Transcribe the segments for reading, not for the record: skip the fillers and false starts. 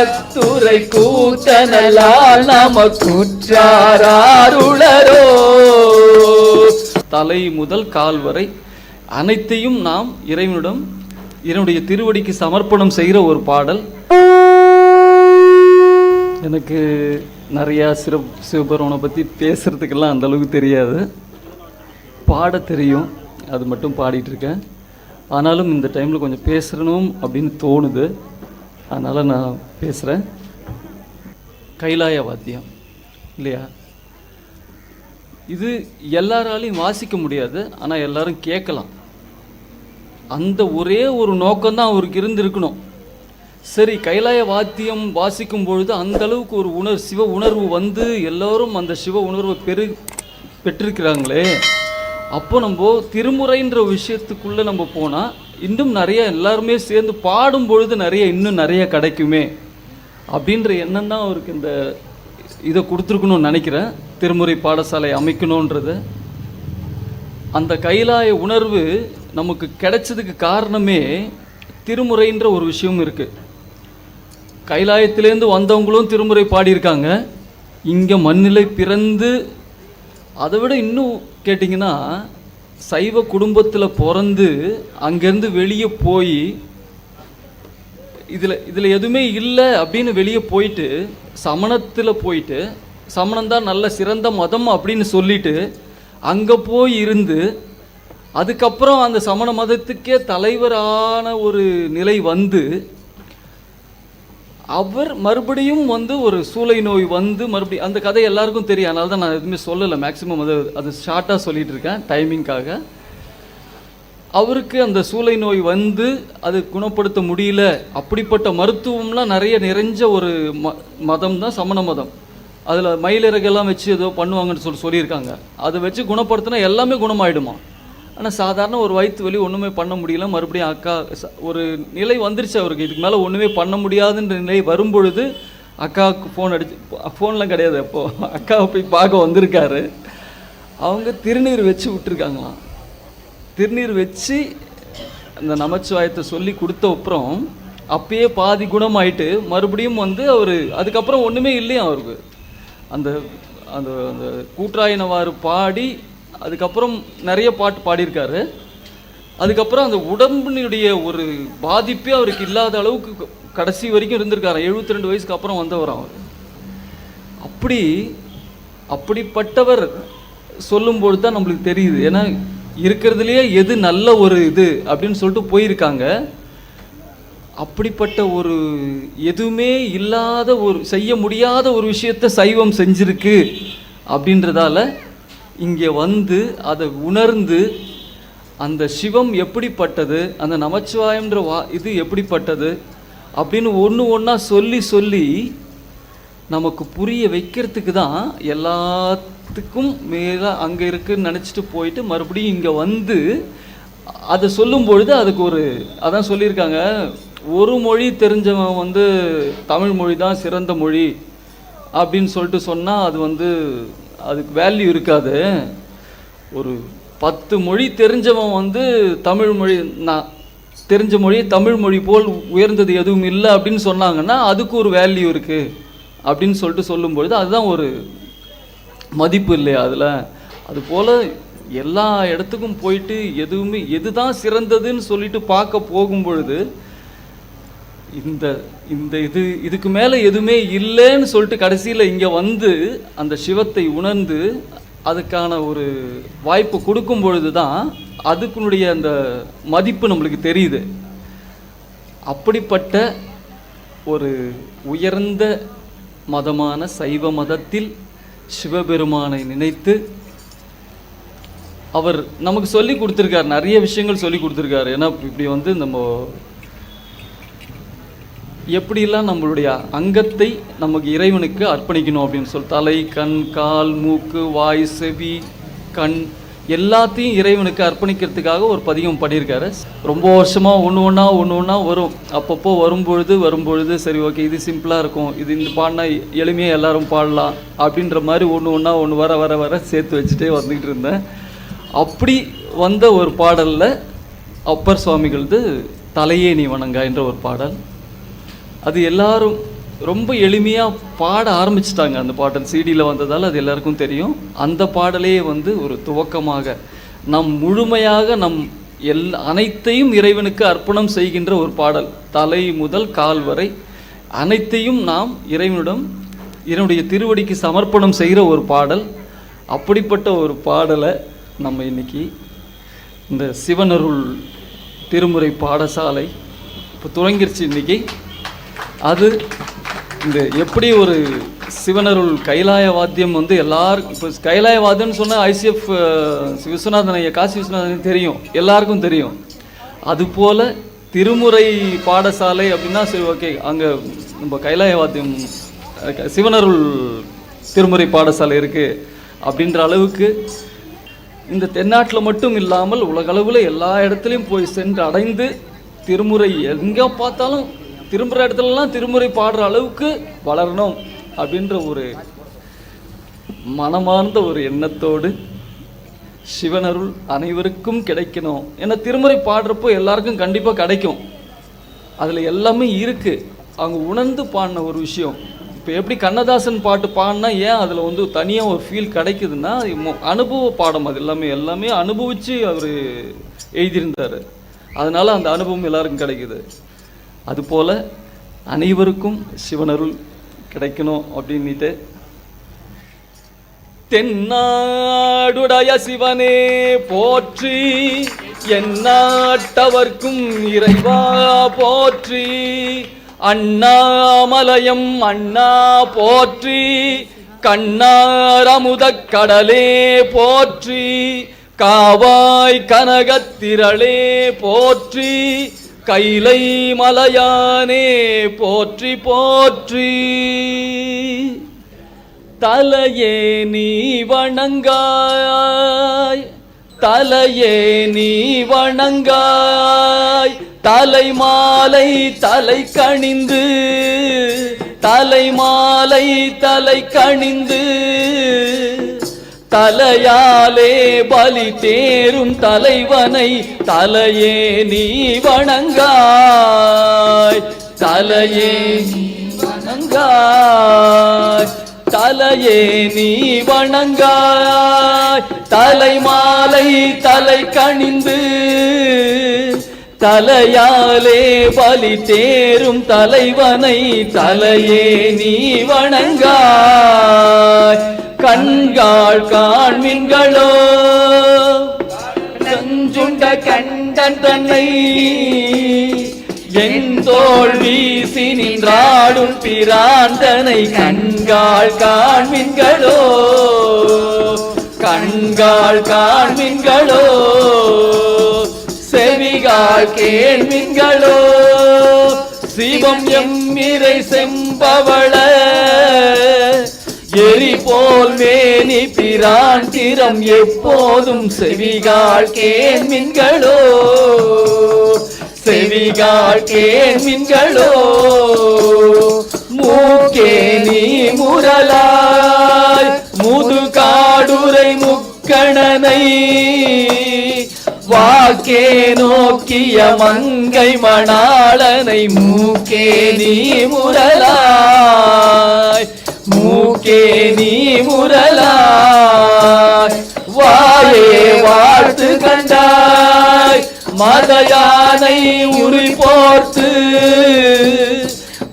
கத்துரை கூத்தனலால் நமக்குற்றாருளரோ. தலை முதல் கால் வரை அனைத்தையும் நாம் இறைவனுடைய திருவடிக்கு சமர்ப்பணம் செய்கிற ஒரு பாடல். எனக்கு நிறையா சிவபெருமானை பற்றி பேசுகிறதுக்கெல்லாம் அந்தளவுக்கு தெரியாது, பாட தெரியும், அது மட்டும் பாடிட்டுருக்கேன். ஆனாலும் இந்த டைமில் கொஞ்சம் பேசணும் அப்படின்னு தோணுது, அதனால் நான் பேசுகிறேன். கைலாய வாத்தியம் இல்லையா, இது எல்லாராலையும் வாசிக்க முடியாது, ஆனால் எல்லாரும் கேட்கலாம். அந்த ஒரே ஒரு நோக்கம்தான் அவருக்கு இருந்திருக்கணும். சரி, கைலாய வாத்தியம் வாசிக்கும் பொழுது அந்த அளவுக்கு ஒரு சிவ உணர்வு வந்து எல்லோரும் அந்த சிவ உணர்வை பெற்றிருக்கிறாங்களே, அப்போ நம்ம திருமுறைன்ற விஷயத்துக்குள்ளே நம்ம போனால் இன்னும் நிறைய எல்லாருமே சேர்ந்து பாடும் பொழுது இன்னும் நிறைய கிடைக்குமே அப்படின்ற எண்ணம் தான் அவருக்கு இந்த இதை கொடுத்துருக்கணும்னு நினைக்கிறேன். திருமுறை பாடசாலை அமைக்கணுன்றது, அந்த கைலாய உணர்வு நமக்கு கிடைச்சதுக்கு காரணமே திருமுறைன்ற ஒரு விஷயம் இருக்குது. கைலாயத்திலேருந்து வந்தவங்களும் திருமுறை பாடியிருக்காங்க, இங்கே மண்ணிலை பிறந்து, அதை விட இன்னும் கேட்டிங்கன்னா சைவ குடும்பத்தில் பிறந்து அங்கேருந்து வெளியே போய் இதில் எதுவுமே இல்லை அப்படின்னு வெளியே போயிட்டு சமணத்தில் போயிட்டு, சமணம்தான் நல்ல சிறந்த மதம் அப்படின்னு சொல்லிட்டு அங்கே போய் இருந்து, அதுக்கப்புறம் அந்த சமண மதத்துக்கே தலைவரான ஒரு நிலை வந்து, அவர் மறுபடியும் வந்து ஒரு சூளை நோய் வந்து மறுபடியும், அந்த கதை எல்லாருக்கும் தெரியும், அதனால தான் நான் எதுவுமே சொல்லலை, மேக்ஸிமம் அது ஷார்ட்டாக சொல்லிகிட்டு இருக்கேன் டைமிங்காக. அவருக்கு அந்த சூளை நோய் வந்து அது குணப்படுத்த முடியல, அப்படிப்பட்ட மருத்துவம்லாம் நிறைஞ்ச ஒரு மதம் தான் சமண மதம். அதில் மயிலிறகெல்லாம் வச்சு ஏதோ பண்ணுவாங்கன்னு சொல்லியிருக்காங்க. அதை வச்சு குணப்படுத்தினா எல்லாமே குணமாயிடுமா. ஆனால் சாதாரண ஒரு வயிற்று வலி ஒன்றுமே பண்ண முடியல, மறுபடியும் அக்கா ஒரு நிலை வந்துருச்சு அவருக்கு, இதுக்கு மேலே ஒன்றுமே பண்ண முடியாதுன்ற நிலை வரும்பொழுது அக்காவுக்கு ஃபோன்லாம் கிடையாது, அப்போது அக்காவை போய் பார்க்க வந்திருக்காரு. அவங்க திருநீர் வச்சு விட்டுருக்காங்களாம். திருநீர் வச்சு அந்த நமச்சிவாயத்தை சொல்லி கொடுத்த அப்புறம் அப்பயே பாதி குணமாயிட்டு மறுபடியும் வந்து அவர் அதுக்கப்புறம் ஒன்றுமே இல்லையா அவருக்கு. அந்த அந்த அந்த கூற்றாயினவாறு பாடி அதுக்கப்புறம் நிறைய பாட்டு பாடியிருக்காரு. அதுக்கப்புறம் அந்த உடம்பினுடைய ஒரு பாதிப்பே அவருக்கு இல்லாத அளவுக்கு கடைசி வரைக்கும் இருந்திருக்காரு. 72 வயசுக்கு அப்புறம் வந்தவர் அவர். அப்படிப்பட்டவர் சொல்லும்போது தான் நம்மளுக்கு தெரியுது. ஏன்னா இருக்கிறதுலையே எது நல்ல ஒரு இது அப்படின்னு சொல்லிட்டு போயிருக்காங்க. அப்படிப்பட்ட ஒரு எதுவுமே இல்லாத ஒரு செய்ய முடியாத ஒரு விஷயத்தை சைவம் செஞ்சிருக்கு அப்படின்றதால இங்கே வந்து அதை உணர்ந்து அந்த சிவம் எப்படிப்பட்டது, அந்த நமச்சிவாயம்ன்ற இது எப்படிப்பட்டது அப்படின்னு ஒன்றா சொல்லி நமக்கு புரிய வைக்கிறதுக்கு தான் எல்லாத்துக்கும் மேலே அங்கே இருக்குன்னு நினச்சிட்டு போயிட்டு மறுபடியும் இங்கே வந்து அதை சொல்லும் பொழுது அதுக்கு அதான் சொல்லியிருக்காங்க, ஒரு மொழி தெரிஞ்சவன் வந்து தமிழ் மொழி தான் சிறந்த மொழி அப்படின்னு சொல்லிட்டு சொன்னால் அது வந்து அதுக்கு வேல்யூ இருக்காது. ஒரு 10 மொழி தெரிஞ்சவன் வந்து தமிழ் மொழி நான் தெரிஞ்ச மொழி தமிழ் மொழி போல் உயர்ந்தது எதுவும் இல்லை அப்படின்னு சொன்னாங்கன்னா அதுக்கு ஒரு வேல்யூ இருக்குது அப்படின்னு சொல்லிட்டு சொல்லும்பொழுது அதுதான் ஒரு மதிப்பு இல்லையா அதில். அதுபோல் எல்லா இடத்துக்கும் போயிட்டு எதுதான் சிறந்ததுன்னு சொல்லிட்டு பார்க்க போகும்பொழுது இதுக்கு மேலே எதுவுமே இல்லைன்னு சொல்லிட்டு கடைசியில் இங்கே வந்து அந்த சிவத்தை உணர்ந்து அதுக்கான ஒரு வாய்ப்பு கொடுக்கும் பொழுது தான் அதுக்குனுடைய அந்த மதிப்பு நம்மளுக்கு தெரியுது. அப்படிப்பட்ட ஒரு உயர்ந்த மதமான சைவ மதத்தில் சிவபெருமானை நினைத்து அவர் நமக்கு சொல்லி கொடுத்துருக்காரு, நிறைய விஷயங்கள் சொல்லி கொடுத்துருக்காரு. ஏன்னா இப்படி வந்து நம்ம எப்படிலாம் நம்மளுடைய அங்கத்தை நமக்கு இறைவனுக்கு அர்ப்பணிக்கணும் அப்படின்னு சொல்லி தலை, கண், கால், மூக்கு, வாய், செவி, கண் எல்லாத்தையும் இறைவனுக்கு அர்ப்பணிக்கிறதுக்காக ஒரு பதிகம் பண்ணியிருக்காரு. ரொம்ப வருஷமாக ஒன்று ஒன்றா வரும். அப்பப்போ வரும்பொழுது சரி ஓகே இது சிம்பிளாக இருக்கும், இது இந்த பாடினா எளிமையாக எல்லாரும் பாடலாம் அப்படின்ற மாதிரி ஒன்று வர சேர்த்து வச்சுட்டே வந்துக்கிட்டு இருந்தேன். அப்படி வந்த ஒரு பாடலில் அப்பர் சுவாமிகளது தலையே நீ வணங்கா என்ற ஒரு பாடல். அது எல்லாரும் ரொம்ப எளிமையாக பாட ஆரம்பிச்சிட்டாங்க. அந்த பாடல் சிடியில் வந்ததால் அது எல்லாருக்கும் தெரியும். அந்த பாடலே வந்து ஒரு துவக்கமாக நம் முழுமையாக அனைத்தையும் இறைவனுக்கு அர்ப்பணம் செய்கின்ற ஒரு பாடல். தலை முதல் கால் வரை அனைத்தையும் நாம் இறைவனுடைய திருவடிக்கு சமர்ப்பணம் செய்கிற ஒரு பாடல். அப்படிப்பட்ட ஒரு பாடலை நம்ம இன்னைக்கு இந்த சிவனருள் திருமுறை பாடசாலை இப்போ துவங்கிருச்சு இன்னைக்கு. அது இந்த எப்படி ஒரு சிவனருள் கைலாய வாத்தியம் வந்து எல்லாருக்கும், இப்போ கைலாய வாத்தியம்னு சொன்னால் ஐசிஎஃப் விஸ்வநாதன் ஐயா, காசி விஸ்வநாதன் தெரியும், எல்லாருக்கும் தெரியும். அதுபோல் திருமுறை பாடசாலை அப்படின்னா சரி ஓகே, அங்கே நம்ம கைலாய வாத்தியம் சிவனருள் திருமுறை பாடசாலை இருக்குது அப்படின்ற அளவுக்கு இந்த தென்னாட்டில் மட்டும் இல்லாமல் உலகளவில் எல்லா இடத்துலையும் போய் சென்று அடைந்து திருமுறை எங்கே பார்த்தாலும் திரும்புகிற இடத்துலலாம் திருமுறை பாடுற அளவுக்கு வளரணும் அப்படின்ற ஒரு மனமார்ந்த ஒரு எண்ணத்தோடு சிவனருள் அனைவருக்கும் கிடைக்கணும். ஏன்னா திருமுறை பாடுறப்போ எல்லாருக்கும் கண்டிப்பாக கிடைக்கும், அதில் எல்லாமே இருக்குது. அவங்க உணர்ந்து பாடின ஒரு விஷயம். இப்போ எப்படி கண்ணதாசன் பாட்டு பாடினா ஏன் அதில் வந்து தனியாக ஒரு ஃபீல் கிடைக்குதுன்னா அனுபவ பாடம், அது எல்லாமே அனுபவித்து அவர் எழுதியிருந்தார். அதனால் அந்த அனுபவம் எல்லாருக்கும் கிடைக்குது. அதுபோல் அனைவருக்கும் சிவனருள் கிடைக்கணும் அப்படின்ட்டு தென்னாடுடைய சிவனே போற்றி, எந்நாட்டவர்க்கும் இறைவா போற்றி, அண்ணாமலையம் அண்ணா போற்றி, கண்ணாரமுதக் கடலே போற்றி, காவாய் கனகத்திரளே போற்றி, கைலை மலையானே போற்றி போற்றி. தலையே நீ வணங்காய், தலையே நீ வணங்காய், தலைமாலை தலை கணிந்து, தலைமாலை தலை கணிந்து, தலையாலே பலி தேரும் தலைவனை தலையே நீ வணங்காய், தலையே நீ வணங்காய், தலையே நீ வணங்காய், தலைமாலை தலை கணிந்து, தலையாலே பலி தேரும் தலைவனை தலையே நீ வணங்காய். கண்காள் காண்மீன்களோ கஞ்சுண்ட கண்டன் தன்னை, என் தோள் வீசி நின்றாடும் பிராந்தனை கண்காள் காண்மீன்களோ, கண்காள் காண்மீன்களோ, செவிகாள் கேள்மீன்களோ, சிவம் எம்மிரை செம்பவள எரி போல் மேனி பிரான் திறம் எப்போதும் செவிகாள் கேள்மீன்களோ, செவிகாள் கேள்மீன்களோ, மூக்கே நீ முரலாய் முதுகாடுரை முக்கணனை, வாக்கே நோக்கிய மங்கை மணாளனை, மூக்கே நீ முரலாய், மூக்கே நீ முரலாய், வாயே வாழ்த்து கண்டாய் மதயானை உரி போர்த்து,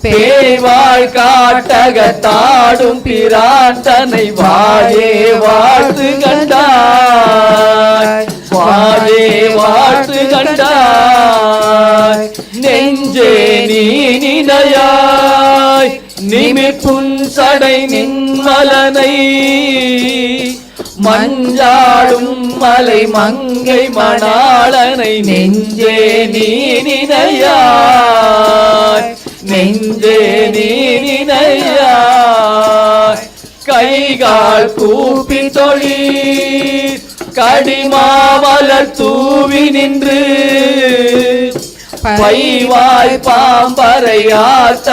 பேய்வாள் காட்டகத்தாடும் பிராந்தனை வாயே வாழ்த்து கண்டாய், வாயே வாழ்த்து கண்டாய். நெஞ்சே நீ நினையாய் நிமிப்புன் சடை நின்மலனை, மஞ்சாடும் மலை மங்கை மணாளனை, நெஞ்சே நீ நினையாய், நெஞ்சே நீ நினையாய். கைகால் கூப்பி தொழில் கடிமாவலர் தூவி நின்று, பைவாய் பாம்பரை ஆத்த